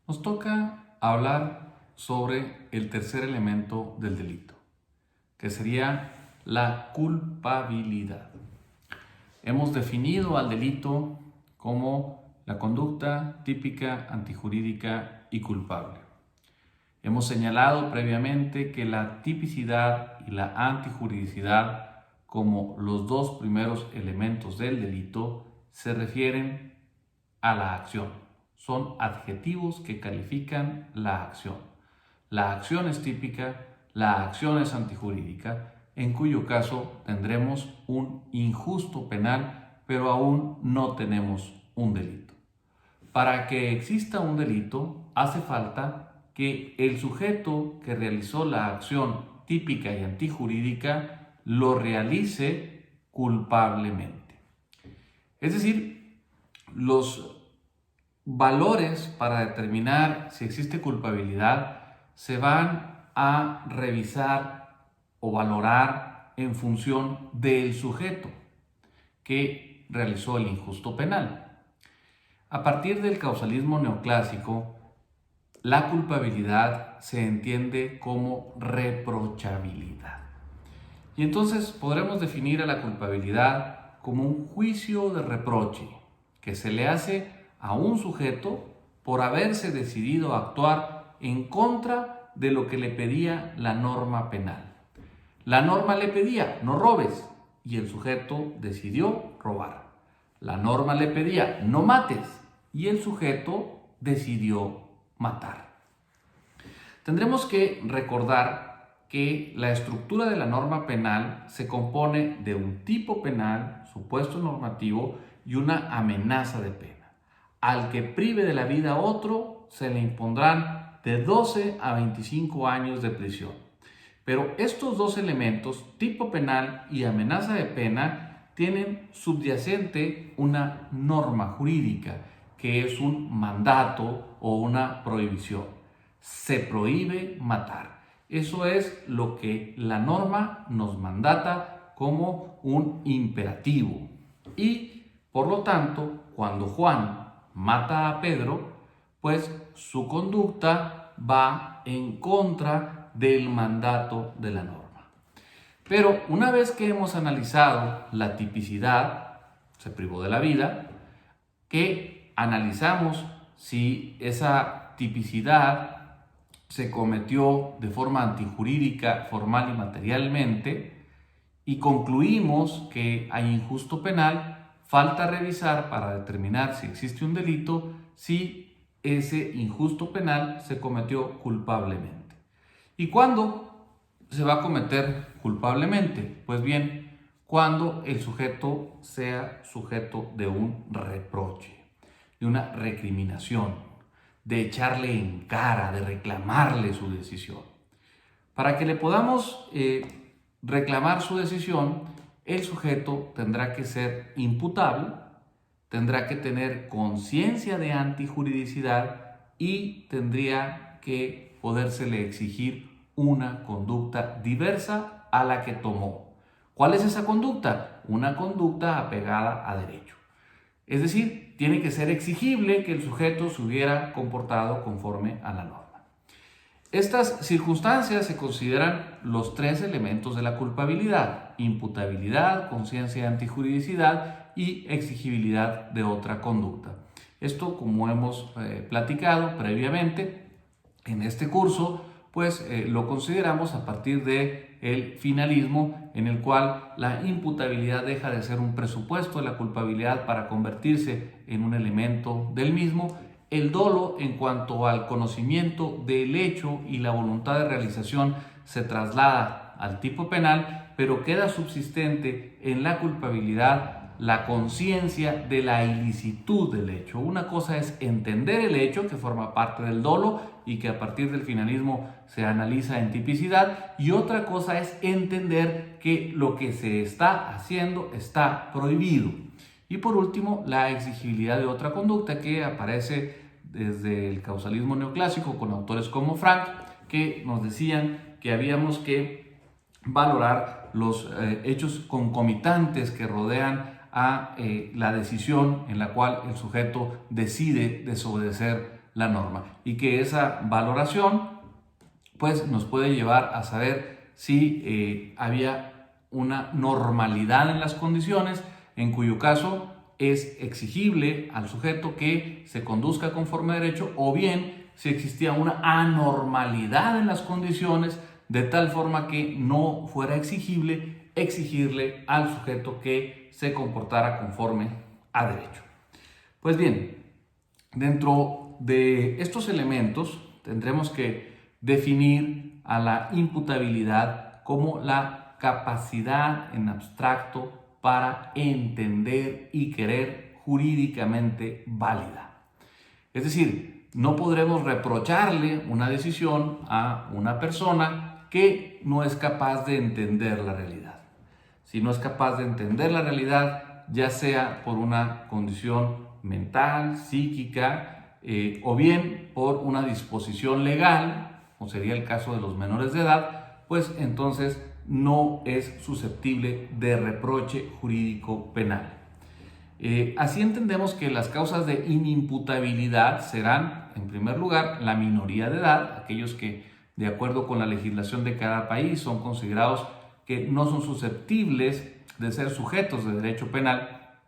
Nos toca hablar sobre el tercer elemento del delito, que sería la culpabilidad. Hemos definido al delito como la conducta típica, antijurídica y culpable. Hemos señalado previamente que la tipicidad y la antijuridicidad, como los dos primeros elementos del delito, se refieren a la acción. Son adjetivos que califican la acción. La acción es típica, la acción es antijurídica, en cuyo caso tendremos un injusto penal, pero aún no tenemos un delito. Para que exista un delito, hace falta que el sujeto que realizó la acción típica y antijurídica lo realice culpablemente. Es decir, los valores para determinar si existe culpabilidad se van a revisar o valorar en función del sujeto que realizó el injusto penal. A partir del causalismo neoclásico, la culpabilidad se entiende como reprochabilidad. Y entonces podremos definir a la culpabilidad como un juicio de reproche que se le hace a un sujeto por haberse decidido a actuar en contra de lo que le pedía la norma penal. La norma le pedía, no robes, y el sujeto decidió robar. La norma le pedía, no mates, y el sujeto decidió matar. Tendremos que recordar que la estructura de la norma penal se compone de un tipo penal, supuesto normativo, y una amenaza de pena. Al que prive de la vida a otro, se le impondrán de 12 a 25 años de prisión. Pero estos dos elementos, tipo penal y amenaza de pena, tienen subyacente una norma jurídica, que es un mandato o una prohibición. Se prohíbe matar. Eso es lo que la norma nos mandata como un imperativo. Y, por lo tanto, cuando Juan mata a Pedro, pues su conducta va en contra del mandato de la norma. Pero una vez que hemos analizado la tipicidad, se privó de la vida, que analizamos si esa tipicidad se cometió de forma antijurídica, formal y materialmente, y concluimos que hay injusto penal, falta revisar para determinar si existe un delito, si ese injusto penal se cometió culpablemente. ¿Y cuándo se va a cometer culpablemente? Pues bien, cuando el sujeto sea sujeto de un reproche, de una recriminación, de echarle en cara, de reclamarle su decisión. Para que le podamos reclamar su decisión, el sujeto tendrá que ser imputable, tendrá que tener conciencia de antijuridicidad y tendría que podérsele exigir una conducta diversa a la que tomó. ¿Cuál es esa conducta? Una conducta apegada a derecho. Es decir, tiene que ser exigible que el sujeto se hubiera comportado conforme a la norma. Estas circunstancias se consideran los tres elementos de la culpabilidad: imputabilidad, conciencia de antijuridicidad y exigibilidad de otra conducta. Esto, como hemos platicado previamente en este curso, pues lo consideramos a partir del finalismo, en el cual la imputabilidad deja de ser un presupuesto de la culpabilidad para convertirse en un elemento del mismo. El dolo, en cuanto al conocimiento del hecho y la voluntad de realización, se traslada al tipo penal, pero queda subsistente en la culpabilidad la conciencia de la ilicitud del hecho. Una cosa es entender el hecho, que forma parte del dolo y que a partir del finalismo se analiza en tipicidad, y otra cosa es entender que lo que se está haciendo está prohibido. Y por último, la exigibilidad de otra conducta, que aparece desde el causalismo neoclásico con autores como Frank, que nos decían que habíamos que valorar los hechos concomitantes que rodean a la decisión en la cual el sujeto decide desobedecer la norma, y que esa valoración pues nos puede llevar a saber si había una normalidad en las condiciones, en cuyo caso es exigible al sujeto que se conduzca conforme a derecho, o bien si existía una anormalidad en las condiciones de tal forma que no fuera exigirle al sujeto que se comportara conforme a derecho. Pues bien, dentro de estos elementos tendremos que definir a la imputabilidad como la capacidad en abstracto para entender y querer jurídicamente válida. Es decir, no podremos reprocharle una decisión a una persona que no es capaz de entender la realidad. Si no es capaz de entender la realidad, ya sea por una condición mental, psíquica, o bien por una disposición legal, como sería el caso de los menores de edad, pues entonces no es susceptible de reproche jurídico penal. Así entendemos que las causas de inimputabilidad serán, en primer lugar, la minoría de edad, aquellos que, de acuerdo con la legislación de cada país, son considerados que no son susceptibles de ser sujetos de derecho penal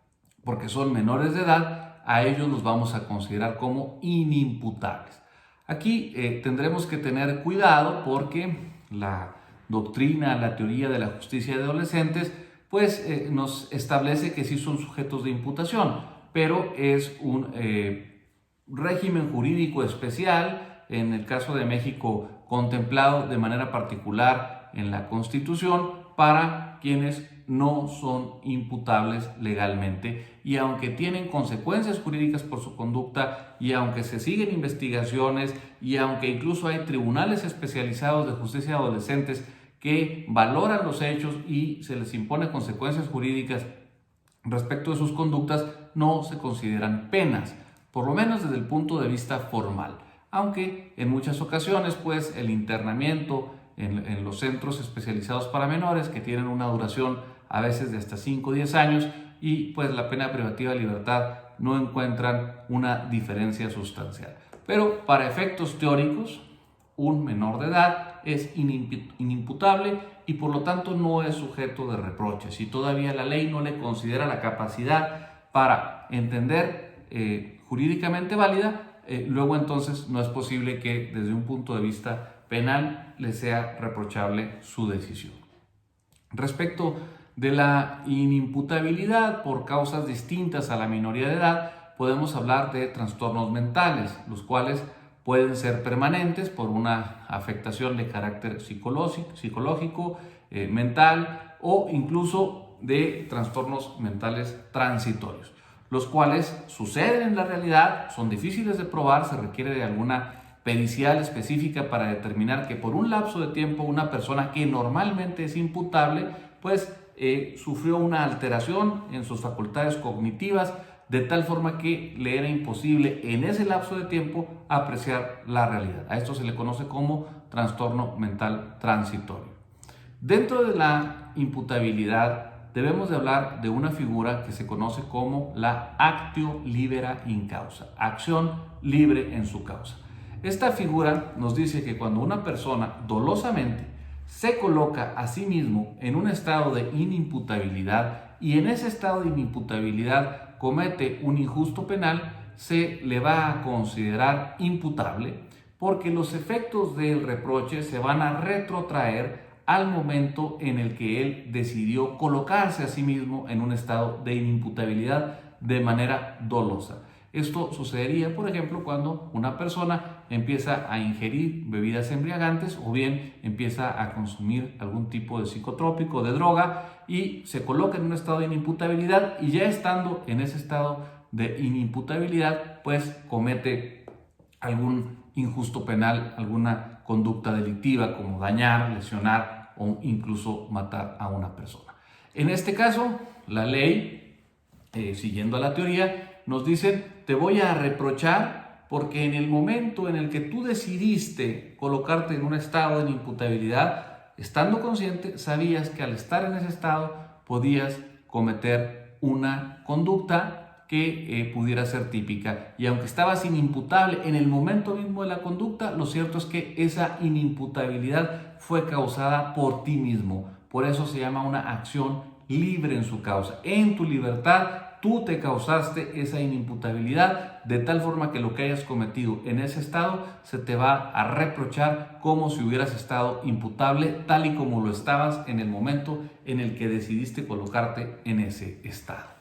porque son menores de edad. A ellos los vamos a considerar como inimputables. Aquí tendremos que tener cuidado porque la doctrina, la teoría de la justicia de adolescentes, pues nos establece que sí son sujetos de imputación, pero es un régimen jurídico especial, en el caso de México contemplado de manera particular en la Constitución, para quienes no son imputables legalmente, y aunque tienen consecuencias jurídicas por su conducta, y aunque se siguen investigaciones, y aunque incluso hay tribunales especializados de justicia de adolescentes que valoran los hechos y se les impone consecuencias jurídicas respecto de sus conductas, no se consideran penas, por lo menos desde el punto de vista formal, aunque en muchas ocasiones pues el internamiento en los centros especializados para menores, que tienen una duración a veces de hasta 5 o 10 años, y pues la pena privativa de libertad, no encuentran una diferencia sustancial. Pero para efectos teóricos, un menor de edad es inimputable y por lo tanto no es sujeto de reproche. Si todavía la ley no le considera la capacidad para entender jurídicamente válida, luego entonces no es posible que desde un punto de vista penal le sea reprochable su decisión. Respecto de la inimputabilidad por causas distintas a la minoría de edad, podemos hablar de trastornos mentales, los cuales pueden ser permanentes por una afectación de carácter psicológico, mental, o incluso de trastornos mentales transitorios, los cuales suceden en la realidad, son difíciles de probar, se requiere de alguna pericial específica para determinar que por un lapso de tiempo una persona que normalmente es imputable, pues sufrió una alteración en sus facultades cognitivas, de tal forma que le era imposible en ese lapso de tiempo apreciar la realidad. A esto se le conoce como trastorno mental transitorio. Dentro de la imputabilidad debemos de hablar de una figura que se conoce como la actio libera in causa, acción libre en su causa. Esta figura nos dice que cuando una persona dolosamente se coloca a sí mismo en un estado de inimputabilidad y en ese estado de inimputabilidad comete un injusto penal, se le va a considerar imputable porque los efectos del reproche se van a retrotraer al momento en el que él decidió colocarse a sí mismo en un estado de inimputabilidad de manera dolosa. Esto sucedería, por ejemplo, cuando una persona empieza a ingerir bebidas embriagantes o bien empieza a consumir algún tipo de psicotrópico, de droga, y se coloca en un estado de inimputabilidad, y ya estando en ese estado de inimputabilidad, pues comete algún injusto penal, alguna conducta delictiva como dañar, lesionar o incluso matar a una persona. En este caso, la ley, siguiendo a la teoría, nos dicen: te voy a reprochar porque en el momento en el que tú decidiste colocarte en un estado de inimputabilidad, estando consciente, sabías que al estar en ese estado podías cometer una conducta que pudiera ser típica. Y aunque estabas inimputable en el momento mismo de la conducta, lo cierto es que esa inimputabilidad fue causada por ti mismo. Por eso se llama una acción libre en su causa. En tu libertad, tú te causaste esa inimputabilidad, de tal forma que lo que hayas cometido en ese estado se te va a reprochar como si hubieras estado imputable, tal y como lo estabas en el momento en el que decidiste colocarte en ese estado.